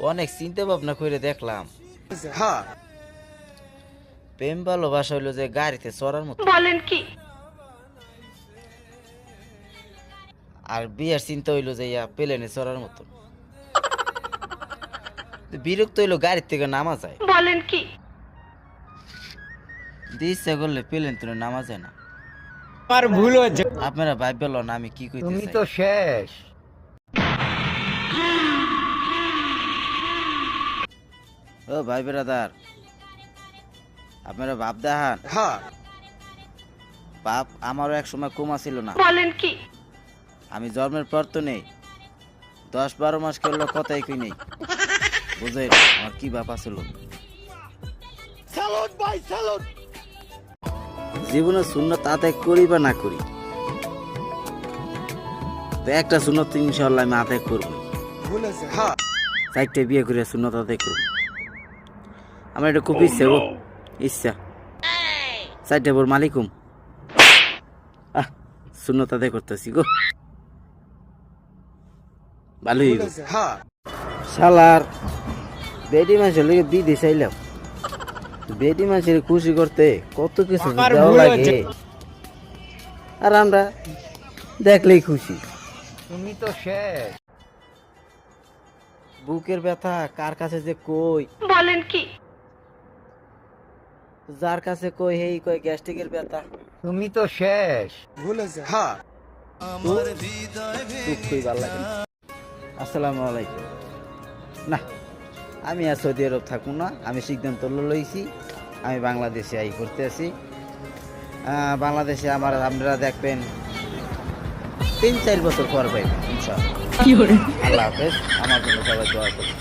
অনেক চিন্তা ভাবনা করে দেখলাম হ্যাঁ প্রেম ভালোবাসা হইলো যে গাড়িতে চড়ার মতো। বলেন কি? আর বিয়ের চিন্তা হইলো যে প্লেনে চড়ার মতো। বিরক্ত হইলো গাড়ির থেকে নামা যায়, বলেন কি? ইচ্ছা করলে প্লেন তুলে নামা যায় না। আমার ভুল হয়েছে। আপনারা ভাই বলো না আমি কি কইতে তুমি চাই। তো শেষ। ও ভাই ব্রাদার, আপনারা বাপ দেখান। হ্যাঁ বাপ আমারও এক সময় কমা ছিল না। বলেন কি? আমি জন্মের পর তো নেই, 10-12 মাস করলো কথাই কই নেই। বুঝেন আমার কি বাপ আছিল। স্যালুট ভাই স্যালুট। জীবনে সুন্নত আদায় করি বা না করি, তো একটা সুন্নত ইনশাআল্লাহ আমি আদায় করবো। ভুল হয়েছে। হ্যাঁ 4টে বিয়ে করে সুন্নত আদায় করবো। আমার এটা খুব ইচ্ছা গো, ইচ্ছা 4টে বোর মালিকুম। সুন্নত আদায় করতেছি গো, ভালোই ভুল হয়েছে। হ্যাঁ শালার বেডি মানুষের লেগে বিদেশ আইলাম, বেডি মানুষের খুশি করতে কত কিছু আমার দেওয়া ভুল লাগে, হয়েছে। আর আমরা দেখলেই খুশি। তুমি তো শেষ। বুকের ব্যথা কার কাছে যে কই, বলেন কি? যার কাছে কই হেই কই গ্যাস্ট্রিকের ব্যথা। তুমি তো শেষ। ভুল হয়েছে। হ্যাঁ দুঃখই ভালো লাগে না। আসসালামু আলাইকুম। না আমি আর সৌদি আরব থাকুন না, আমি সিদ্ধান্ত লইছি আমি বাংলাদেশে আই করতে আছি। বাংলাদেশে আমার আপনারা দেখবেন 3-4 বছর পর পাইবেন ইনশাআল্লাহ। আল্লাহ হাফেজ, আমার জন্য সবাই দোয়া করুন।